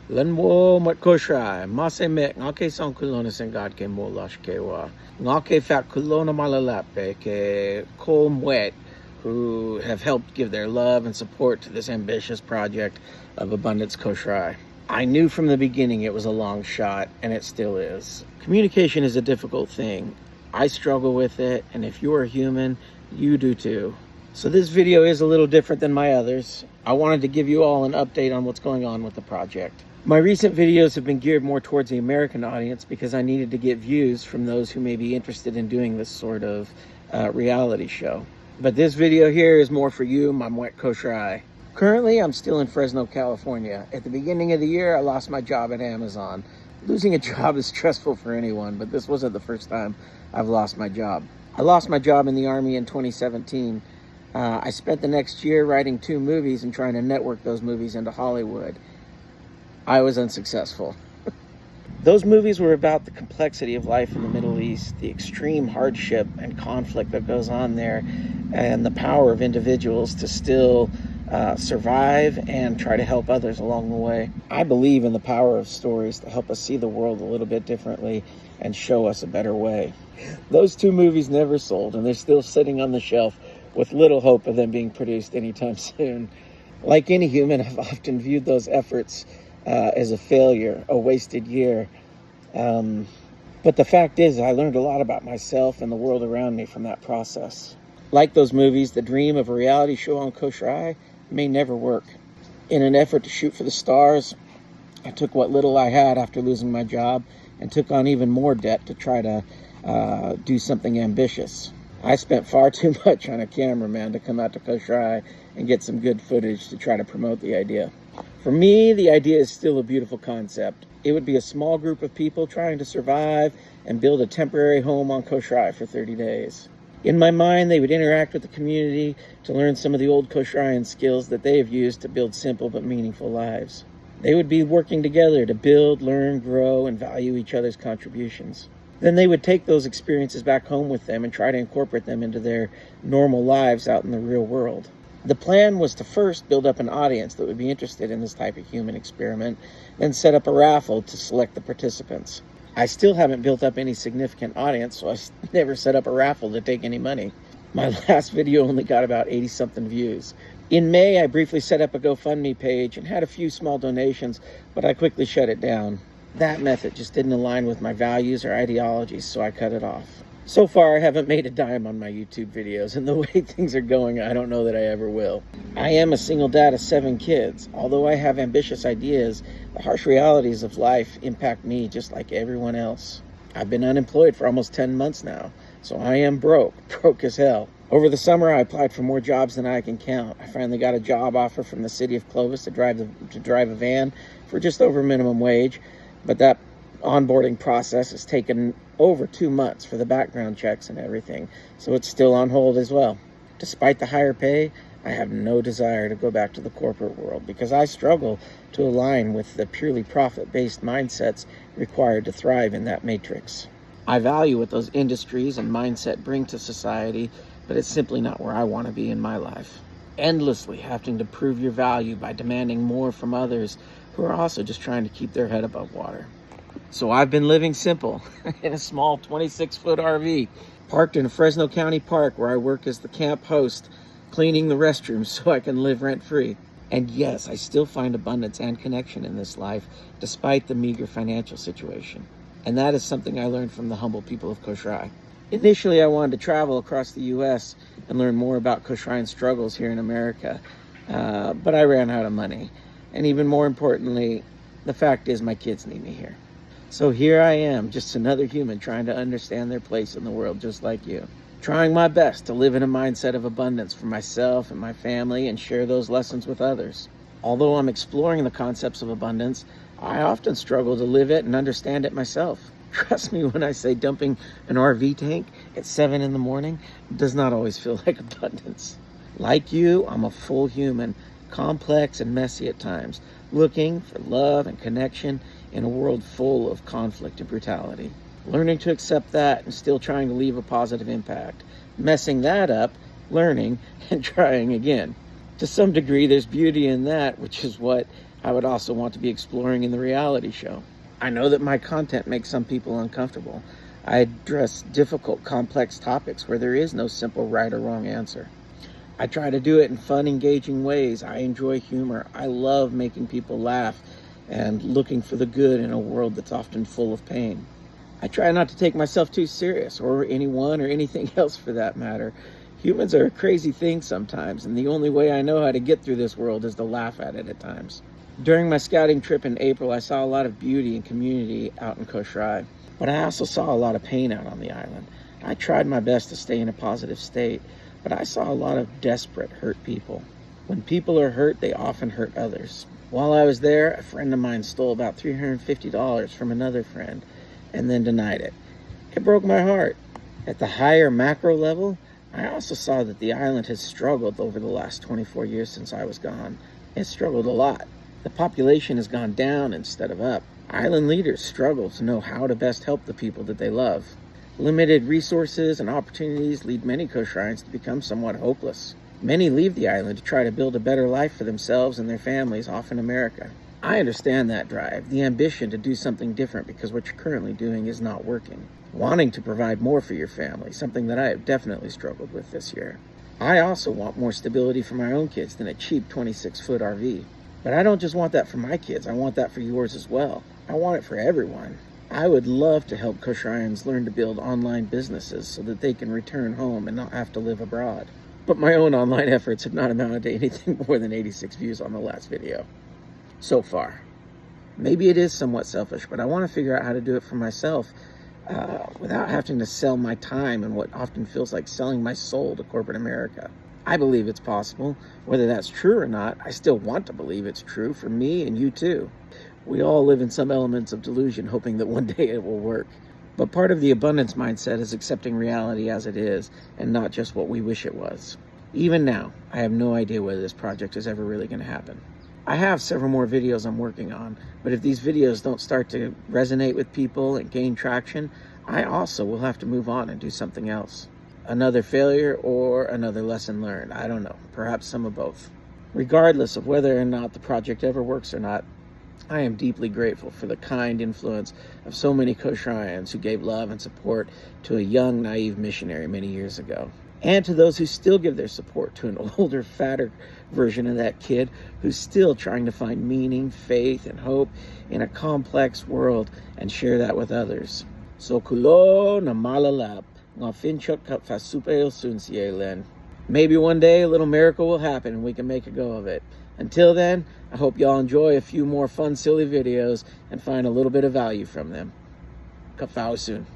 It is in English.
Lenwo mat Kosrae, Mase Mek, Ngake Son Kulona Sengad Ke Molash Kewa, Ngake Fat Kulona Malalape, Ke Ko Mwet, who have helped give their love and support to this ambitious project of Abundance Kosrae. I knew from the beginning it was a long shot, and it still is. Communication is a difficult thing. I struggle with it, and if you are human, you do too. So this video is a little different than my others. I wanted to give you all an update on what's going on with the project. My recent videos have been geared more towards the American audience because I needed to get views from those who may be interested in doing this sort of reality show. But this video here is more for you, my Mwet Kosrae. Currently, I'm still in Fresno, California. At the beginning of the year, I lost my job at Amazon. Losing a job is stressful for anyone, but this wasn't the first time I've lost my job. I lost my job in the Army in 2017. I spent the next year writing 2 movies and trying to network those movies into Hollywood. I was unsuccessful. Those movies were about the complexity of life in the Middle East, the extreme hardship and conflict that goes on there, and the power of individuals to still survive and try to help others along the way. I believe in the power of stories to help us see the world a little bit differently and show us a better way. Those 2 movies never sold, and they're still sitting on the shelf with little hope of them being produced anytime soon. Like any human, I've often viewed those efforts as a failure, a wasted year. But the fact is, I learned a lot about myself and the world around me from that process. Like those movies, the dream of a reality show on Kosrae may never work. In an effort to shoot for the stars, I took what little I had after losing my job and took on even more debt to try to do something ambitious. I spent far too much on a cameraman to come out to Kosrae and get some good footage to try to promote the idea. For me, the idea is still a beautiful concept. It would be a small group of people trying to survive and build a temporary home on Kosrae for 30 days. In my mind, they would interact with the community to learn some of the old Kosraean skills that they have used to build simple but meaningful lives. They would be working together to build, learn, grow, and value each other's contributions. Then they would take those experiences back home with them and try to incorporate them into their normal lives out in the real world. The plan was to first build up an audience that would be interested in this type of human experiment, then set up a raffle to select the participants. I still haven't built up any significant audience, so I never set up a raffle to take any money. My last video only got about 80-something views. In May, I briefly set up a GoFundMe page and had a few small donations, but I quickly shut it down. That method just didn't align with my values or ideologies, so I cut it off. So far, I haven't made a dime on my YouTube videos, and the way things are going, I don't know that I ever will. I am a single dad of 7 kids. Although I have ambitious ideas, the harsh realities of life impact me just like everyone else. I've been unemployed for almost 10 months now, so I am broke as hell. Over the summer, I applied for more jobs than I can count. I finally got a job offer from the city of Clovis to drive a van for just over minimum wage, but that onboarding process has taken over 2 months for the background checks and everything, so it's still on hold as well. Despite the higher pay, I have no desire to go back to the corporate world because I struggle to align with the purely profit-based mindsets required to thrive in that matrix. I value what those industries and mindset bring to society, but it's simply not where I want to be in my life. Endlessly having to prove your value by demanding more from others who are also just trying to keep their head above water. So I've been living simple in a small 26-foot RV, parked in a Fresno County park where I work as the camp host, cleaning the restrooms so I can live rent-free. And yes, I still find abundance and connection in this life, despite the meager financial situation. And that is something I learned from the humble people of Kosrae. Initially, I wanted to travel across the U.S. and learn more about Kosraean struggles here in America, but I ran out of money. And even more importantly, the fact is my kids need me here. So here I am, just another human trying to understand their place in the world just like you. Trying my best to live in a mindset of abundance for myself and my family and share those lessons with others. Although I'm exploring the concepts of abundance, I often struggle to live it and understand it myself. Trust me when I say dumping an RV tank at 7 in the morning does not always feel like abundance. Like you, I'm a full human, complex and messy at times, looking for love and connection in a world full of conflict and brutality. Learning to accept that and still trying to leave a positive impact. Messing that up, learning, and trying again. To some degree, there's beauty in that, which is what I would also want to be exploring in the reality show. I know that my content makes some people uncomfortable. I address difficult, complex topics where there is no simple right or wrong answer. I try to do it in fun, engaging ways. I enjoy humor. I love making people laugh and looking for the good in a world that's often full of pain. I try not to take myself too serious, or anyone or anything else for that matter. Humans are a crazy thing sometimes, and the only way I know how to get through this world is to laugh at it at times. During my scouting trip in April, I saw a lot of beauty and community out in Kosrae, but I also saw a lot of pain out on the island. I tried my best to stay in a positive state, but I saw a lot of desperate, hurt people. When people are hurt, they often hurt others. While I was there, a friend of mine stole about $350 from another friend and then denied it. It broke my heart. At the higher macro level, I also saw that the island has struggled over the last 24 years since I was gone. It's struggled a lot. The population has gone down instead of up. Island leaders struggle to know how to best help the people that they love. Limited resources and opportunities lead many Kosraeans to become somewhat hopeless. Many leave the island to try to build a better life for themselves and their families off in America. I understand that drive, the ambition to do something different because what you're currently doing is not working. Wanting to provide more for your family, something that I have definitely struggled with this year. I also want more stability for my own kids than a cheap 26-foot RV. But I don't just want that for my kids, I want that for yours as well. I want it for everyone. I would love to help Kosraeans learn to build online businesses so that they can return home and not have to live abroad. But my own online efforts have not amounted to anything more than 86 views on the last video. So far. Maybe it is somewhat selfish, but I want to figure out how to do it for myself without having to sell my time and what often feels like selling my soul to corporate America. I believe it's possible. Whether that's true or not, I still want to believe it's true for me and you too. We all live in some elements of delusion, hoping that one day it will work. But part of the abundance mindset is accepting reality as it is and not just what we wish it was. Even now, I have no idea whether this project is ever really going to happen. I have several more videos I'm working on, but if these videos don't start to resonate with people and gain traction, I also will have to move on and do something else. Another failure or another lesson learned. I don't know, perhaps some of both. Regardless of whether or not the project ever works or not, I am deeply grateful for the kind influence of so many Kosraeans who gave love and support to a young, naive missionary many years ago. And to those who still give their support to an older, fatter version of that kid who's still trying to find meaning, faith, and hope in a complex world and share that with others. So kulo na malalap, nga finchot kap fasupayo sun sielen. Maybe one day a little miracle will happen and we can make a go of it. Until then, I hope y'all enjoy a few more fun, silly videos and find a little bit of value from them. Kafao soon.